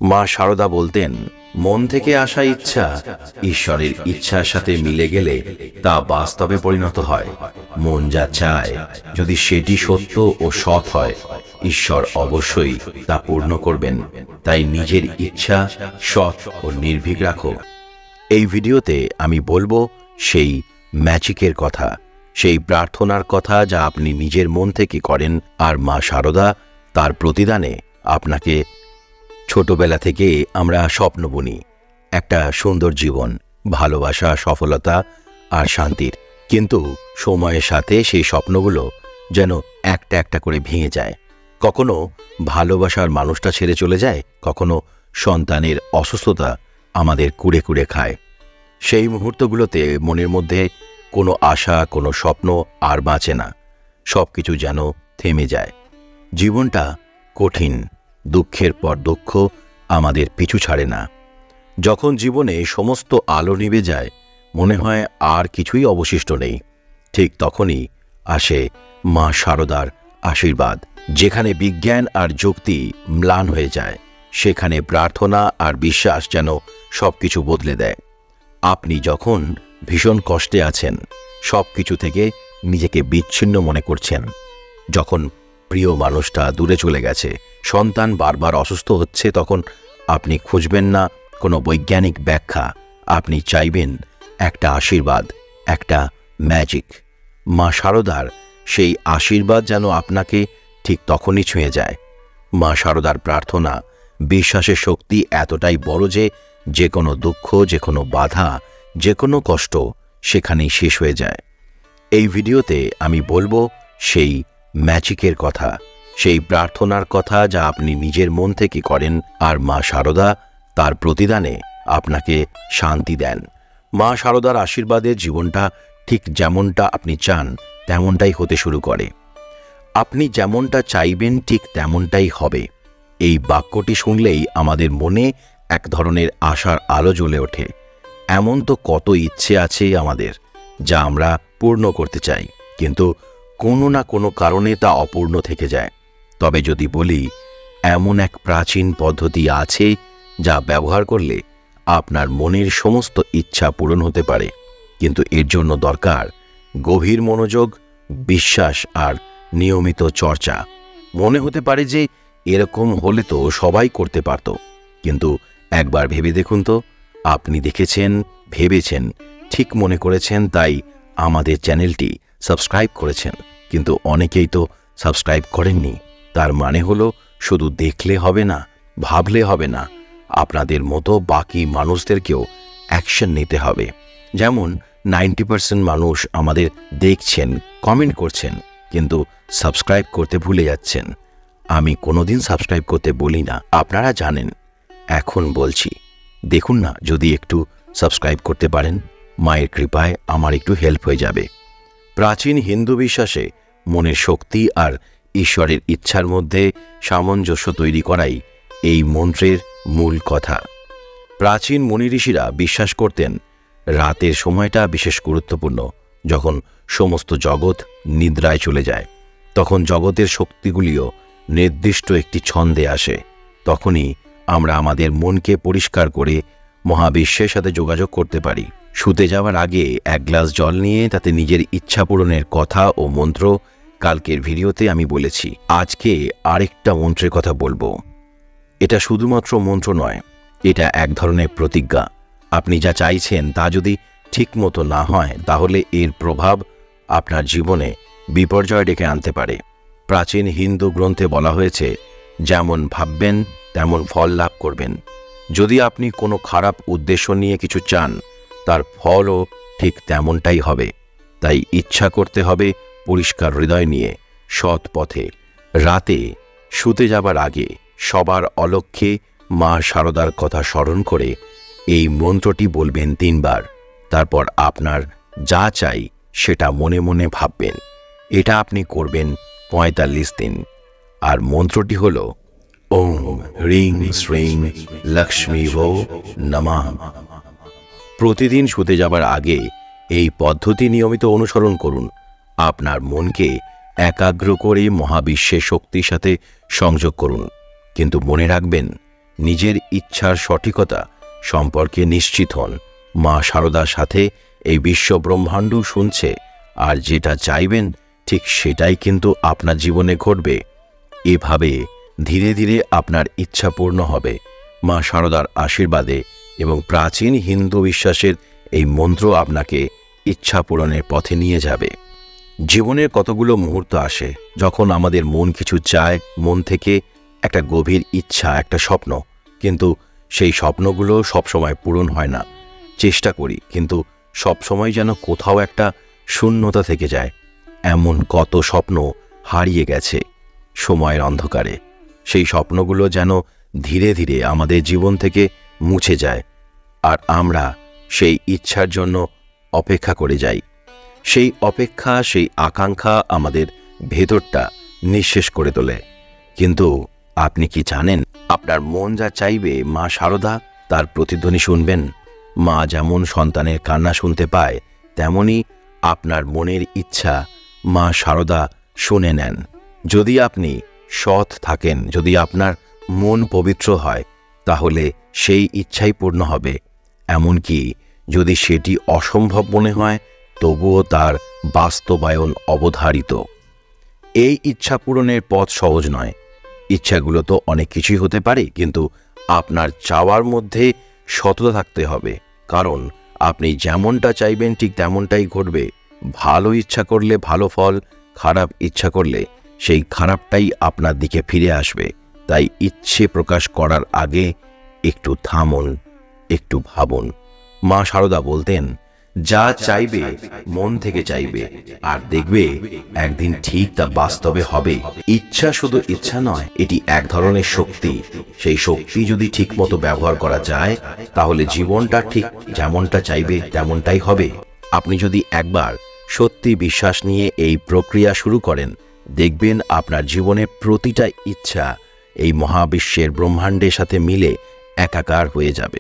মা শারদা বলতেন, মন থেকে আসা ইচ্ছা ঈশ্বরের ইচ্ছার সাথে মিলে গেলে তা বাস্তবে পরিণত হয়। মন যা চায় যদি সেটি সত্য ও সৎ হয়, ঈশ্বর অবশ্যই তা পূর্ণ করবেন। তাই নিজের ইচ্ছা সৎ ও নির্ভীক রাখো। এই ভিডিওতে আমি বলবো সেই ম্যাজিকের কথা, সেই প্রার্থনার কথা যা আপনি নিজের মন থেকে করেন, আর মা শারদা তার প্রতিদানে আপনাকে। ছোটবেলা থেকে আমরা স্বপ্ন বুনি একটা সুন্দর জীবন, ভালোবাসা, সফলতা আর শান্তির। কিন্তু সময়ের সাথে সেই স্বপ্নগুলো যেন একটা একটা করে ভেঙে যায়। কখনো ভালোবাসার মানুষটা ছেড়ে চলে যায়, কখনো সন্তানের অসুস্থতা আমাদের কুড়ে কুড়ে খায়। সেই মুহূর্তগুলোতে মনের মধ্যে কোনো আশা, কোনো স্বপ্ন আর বাঁচে না। সব কিছু যেন থেমে যায়। জীবনটা কঠিন, দুঃখের পর দুঃখ আমাদের পিছু ছাড়ে না। যখন জীবনে সমস্ত আলো নিভে যায়, মনে হয় আর কিছুই অবশিষ্ট নেই, ঠিক তখনই আসে মা শারদার আশীর্বাদ। যেখানে বিজ্ঞান আর যুক্তি ম্লান হয়ে যায়, সেখানে প্রার্থনা আর বিশ্বাস যেন সব কিছু বদলে দেয়। আপনি যখন ভীষণ কষ্টে আছেন, সব কিছু থেকে নিজেকে বিচ্ছিন্ন মনে করছেন, যখন প্রিয় মানুষটা দূরে চলে গেছে, সন্তান বারবার অসুস্থ হচ্ছে, তখন আপনি খুঁজবেন না কোনো বৈজ্ঞানিক ব্যাখ্যা, আপনি চাইবেন একটা আশীর্বাদ, একটা ম্যাজিক। মা শারদার সেই আশীর্বাদ যেন আপনাকে ঠিক তখনই ছুঁয়ে যায়। মা শারদার প্রার্থনা, বিশ্বাসের শক্তি এতটাই বড় যে কোনো দুঃখ, যে কোনো বাধা, যে কোনো কষ্ট সেখানেই শেষ হয়ে যায়। এই ভিডিওতে আমি বলবো সেই ম্যাজিকের কথা, সেই প্রার্থনার কথা যা আপনি নিজের মন থেকে করেন, আর মা শারদা তার প্রতিদানে আপনাকে শান্তি দেন। মা শারদার আশীর্বাদে জীবনটা ঠিক যেমনটা আপনি চান তেমনটাই হতে শুরু করে। আপনি যেমনটা চাইবেন ঠিক তেমনটাই হবে। এই বাক্যটি শুনলেই আমাদের মনে এক ধরনের আশার আলো জ্বলে ওঠে। এমন তো কত ইচ্ছে আছে আমাদের যা আমরা পূর্ণ করতে চাই, কিন্তু কোনো না কোনো কারণে তা অপূর্ণ থেকে যায়। তবে যদি বলি, এমন এক প্রাচীন পদ্ধতি আছে যা ব্যবহার করলে আপনার মনের সমস্ত ইচ্ছা পূরণ হতে পারে। কিন্তু এর জন্য দরকার গভীর মনোযোগ, বিশ্বাস আর নিয়মিত চর্চা। মনে হতে পারে যে এরকম হলে তো সবাই করতে পারত, কিন্তু একবার ভেবে দেখুন তো। আপনি দেখেছেন, ভেবেছেন, ঠিক মনে করেছেন, তাই আমাদের চ্যানেলটি সাবস্ক্রাইব করেছেন, কিন্তু অনেকেই তো সাবস্ক্রাইব করেননি। তার মানে হলো শুধু দেখলে হবে না, ভাবলে হবে না, আপনাদের মতো বাকি মানুষদেরকেও অ্যাকশন নিতে হবে। যেমন 90% মানুষ আমাদের দেখছেন, কমেন্ট করছেন, কিন্তু সাবস্ক্রাইব করতে ভুলে যাচ্ছেন। আমি কোনোদিন সাবস্ক্রাইব করতে বলি না, আপনারা জানেন। এখন বলছি, দেখুন না, যদি একটু সাবস্ক্রাইব করতে পারেন, মায়ের কৃপায় আমার একটু হেল্প হয়ে যাবে। প্রাচীন হিন্দু বিশ্বাসে মনের শক্তি আর ঈশ্বরের ইচ্ছার মধ্যে সামঞ্জস্য তৈরি করাই এই মন্ত্রের মূল কথা। প্রাচীন মুনি ঋষিরা বিশ্বাস করতেন রাতের সময়টা বিশেষ গুরুত্বপূর্ণ। যখন সমস্ত জগৎ নিদ্রায় চলে যায়, তখন জগতের শক্তিগুলিও নির্দিষ্ট একটি ছন্দে আসে। তখনই আমরা আমাদের মনকে পরিষ্কার করে মহাবিশ্বের সাথে যোগাযোগ করতে পারি। শুতে যাওয়ার আগে এক গ্লাস জল নিয়ে তাতে নিজের ইচ্ছা পূরণের কথা ও মন্ত্র কালকের ভিডিওতে আমি বলেছি। আজকে আরেকটা মন্ত্রের কথা বলবো। এটা শুধুমাত্র মন্ত্র নয়, এটা এক ধরনের প্রতিজ্ঞা। আপনি যা চাইছেন তা যদি ঠিক মতো না হয়, তাহলে এর প্রভাব আপনার জীবনে বিপর্যয় ডেকে আনতে পারে। প্রাচীন হিন্দু গ্রন্থে বলা হয়েছে, যেমন ভাববেন তেমন ফল লাভ করবেন। যদি আপনি কোনো খারাপ উদ্দেশ্য নিয়ে কিছু চান, তার ফলও ঠিক তেমনটাই হবে। তাই ইচ্ছা করতে হবে পরিষ্কার হৃদয় নিয়ে, সৎ পথে। রাতে শুতে যাবার আগে সবার অলক্ষ্যে মা শারদার কথা স্মরণ করে এই মন্ত্রটি বলবেন 3 বার। তারপর আপনার যা চাই সেটা মনে মনে ভাববেন। এটা আপনি করবেন 45 দিন। আর মন্ত্রটি হল ওম হ্রিং শ্রীং লক্ষ্মী ভো নমঃ। প্রতিদিন শুতে যাবার আগে এই পদ্ধতি নিয়মিত অনুসরণ করুন। আপনার মনকে একাগ্র করে মহাবিশ্বের শক্তির সাথে সংযোগ করুন। কিন্তু মনে রাখবেন, নিজের ইচ্ছার সঠিকতা সম্পর্কে নিশ্চিত হন। মা শারদার সাথে এই বিশ্ব ব্রহ্মাণ্ড শুনছে, আর যেটা চাইবেন ঠিক সেটাই কিন্তু আপনার জীবনে ঘটবে। এভাবে ধীরে ধীরে আপনার ইচ্ছা পূর্ণ হবে। মা শারদার আশীর্বাদে এবং প্রাচীন হিন্দু বিশ্বাসের এই মন্ত্র আপনাকে ইচ্ছা পূরণের পথে নিয়ে যাবে। জীবনের কতগুলো মুহূর্ত আসে যখন আমাদের মন কিছু চায়, মন থেকে একটা গভীর ইচ্ছা, একটা স্বপ্ন, কিন্তু সেই স্বপ্নগুলো সবসময় পূরণ হয় না। চেষ্টা করি, কিন্তু সবসময় যেন কোথাও একটা শূন্যতা থেকে যায়। এমন কত স্বপ্ন হারিয়ে গেছে সময়ের অন্ধকারে। সেই স্বপ্নগুলো যেন ধীরে ধীরে আমাদের জীবন থেকে মুছে যায়, আর আমরা সেই ইচ্ছার জন্য অপেক্ষা করে যাই। সেই অপেক্ষা, সেই আকাঙ্ক্ষা আমাদের ভেতরটা নিঃশেষ করে তোলে। কিন্তু আপনি কি জানেন, আপনার মন যা চাইবে মা শারদা তার প্রতিধ্বনি শুনবেন। মা যেমন সন্তানের কান্না শুনতে পায়, তেমনি আপনার মনের ইচ্ছা মা শারদা শুনে নেন। যদি আপনি সৎ থাকেন, যদি আপনার মন পবিত্র হয়, তাহলে সেই ইচ্ছাই পূর্ণ হবে। এমনকি যদি সেটি অসম্ভব মনে হয়, তবুও তার বাস্তবায়ন অবধারিত। এই ইচ্ছা পূরণের পথ সহজ নয়। ইচ্ছাগুলো তো অনেক কিছুই হতে পারে, কিন্তু আপনার চাওয়ার মধ্যে সততা থাকতে হবে, কারণ আপনি যেমনটা চাইবেন ঠিক তেমনটাই ঘটবে। ভালো ইচ্ছা করলে ভালো ফল, খারাপ ইচ্ছা করলে সেই খারাপটাই আপনার দিকে ফিরে আসবে। তাই ইচ্ছে প্রকাশ করার আগে একটু থামুন, একটু ভাবুন। মা শারদা বলতেন, যা চাইবে মন থেকে চাইবে, আর দেখবে একদিন ঠিক তা বাস্তবে হবে। ইচ্ছা শুধু ইচ্ছা নয়, এটি এক ধরনের শক্তি। সেই শক্তি যদি ঠিক মতো ব্যবহার করা যায়, তাহলে জীবনটা ঠিক যেমনটা চাইবে তেমনটাই হবে। আপনি যদি একবার সত্যি বিশ্বাস নিয়ে এই প্রক্রিয়া শুরু করেন, দেখবেন আপনার জীবনের প্রতিটা ইচ্ছা এই মহাবিশ্বের ব্রহ্মাণ্ডের সাথে মিলে একাকার হয়ে যাবে।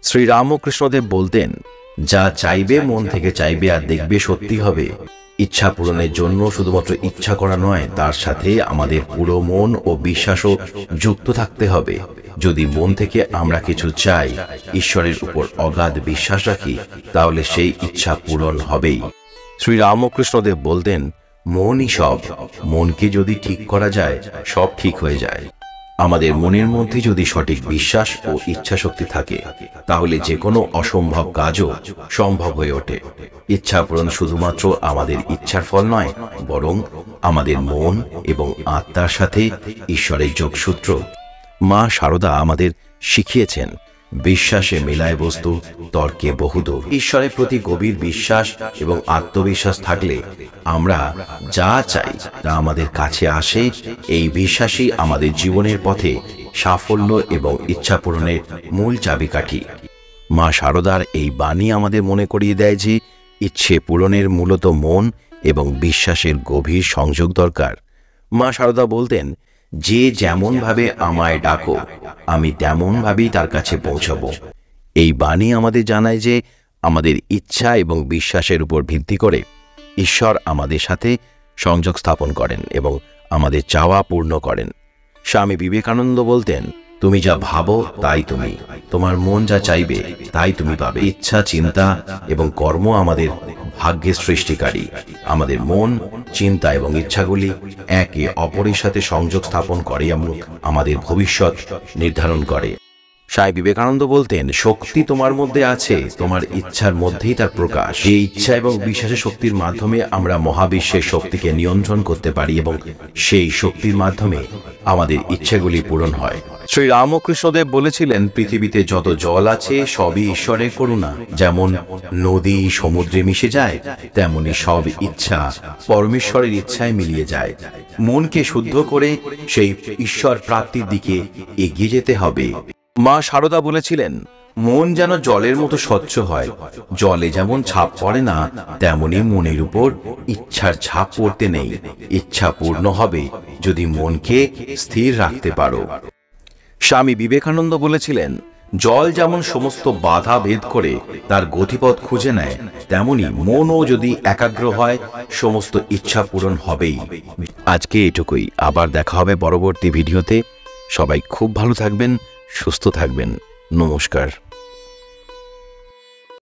শ্রীরামকৃষ্ণদেব বলতেন, যা চাইবে মন থেকে চাইবে, আর দেখবে সত্যি হবে। ইচ্ছা পূরণের জন্য শুধুমাত্র ইচ্ছা করা নয়, তার সাথে আমাদের পুরো মন ও বিশ্বাসও যুক্ত থাকতে হবে। যদি মন থেকে আমরা কিছু চাই, ঈশ্বরের উপর অগাধ বিশ্বাস রাখি, তাহলে সেই ইচ্ছা পূরণ হবেই। শ্রীরামকৃষ্ণদেব বলতেন, মনই সব। মনকে যদি ঠিক করা যায়, সব ঠিক হয়ে যায়। আমাদের মনের মধ্যে যদি সঠিক বিশ্বাস ও ইচ্ছা শক্তি থাকে, তাহলে যে কোনো অসম্ভব কাজও সম্ভব হয়ে ওঠে। ইচ্ছা পূরণ শুধুমাত্র আমাদের ইচ্ছার ফল নয়, বরং আমাদের মন এবং আত্মার সাথে ঈশ্বরের যোগসূত্র। মা শারদা আমাদের শিখিয়েছেন, বিশ্বাসে মেলায় বস্তু, তর্কে বহুদূর। ঈশ্বরের প্রতি গভীর বিশ্বাস এবং আত্মবিশ্বাস থাকলে আমরা যা চাই তা আমাদের কাছে আসে। এই বিশ্বাসই আমাদের জীবনের পথে সাফল্য এবং ইচ্ছা পূরণের মূল চাবিকাঠি। মা শারদার এই বাণী আমাদের মনে করিয়ে দেয় যে ইচ্ছে পূরণের মূলত মন এবং বিশ্বাসের গভীর সংযোগ দরকার। মা শারদা বলতেন, যে যেমনভাবে আমায় ডাকো, আমি তেমনভাবেই তার কাছে পৌঁছাবো। এই বাণী আমাদের জানায় যে আমাদের ইচ্ছা এবং বিশ্বাসের উপর ভিত্তি করে ঈশ্বর আমাদের সাথে সংযোগ স্থাপন করেন এবং আমাদের চাওয়া পূর্ণ করেন। স্বামী বিবেকানন্দ বলতেন, তুমি যা ভাবো তাই তুমি, তোমার মন যা চাইবে তাই তুমি পাবে। ইচ্ছা, চিন্তা এবং কর্ম আমাদের ভাগ্যের সৃষ্টিকারী। আমাদের মন, চিন্তা এবং ইচ্ছাগুলি একে অপরের সাথে সংযোগ স্থাপন করে এবং আমাদের ভবিষ্যৎ নির্ধারণ করে। স্বামী বিবেকানন্দ বলতেন, শক্তি তোমার মধ্যে আছে, তোমার ইচ্ছার মধ্যেই তার প্রকাশ। এই ইচ্ছা এবং বিশ্বাসের শক্তির মাধ্যমে আমরা মহাবিশ্বের শক্তিকে নিয়ন্ত্রণ করতে পারি এবং সেই শক্তির মাধ্যমে আমাদের ইচ্ছাগুলি পূরণ হয়। শ্রী রামকৃষ্ণদেব বলেছিলেন, পৃথিবীতে যত জল আছে সবই ঈশ্বরের করুণা। যেমন নদী সমুদ্রে মিশে যায়, তেমনি সব ইচ্ছা পরমেশ্বরের ইচ্ছায় মিলিয়ে যায়। মনকে শুদ্ধ করে সেই ঈশ্বর প্রাপ্তির দিকে এগিয়ে যেতে হবে। মা শারদা বলেছিলেন, মন যেন জলের মতো স্বচ্ছ হয়। জলে যেমন ছাপ পড়ে না, তেমনি মনের উপর ইচ্ছার ছাপ পড়তে নেই। ইচ্ছা পূর্ণ হবে যদি মনকে স্থির রাখতে পারো। স্বামী বিবেকানন্দ বলেছিলেন, জল যেমন সমস্ত বাধা ভেদ করে তার গতিপথ খুঁজে নেয়, তেমনি মনও যদি একাগ্র হয়, সমস্ত ইচ্ছা পূরণ হবেই। আজকে এটুকুই। আবার দেখা হবে পরবর্তী ভিডিওতে। সবাই খুব ভালো থাকবেন, সুস্থ থাকবেন। নমস্কার।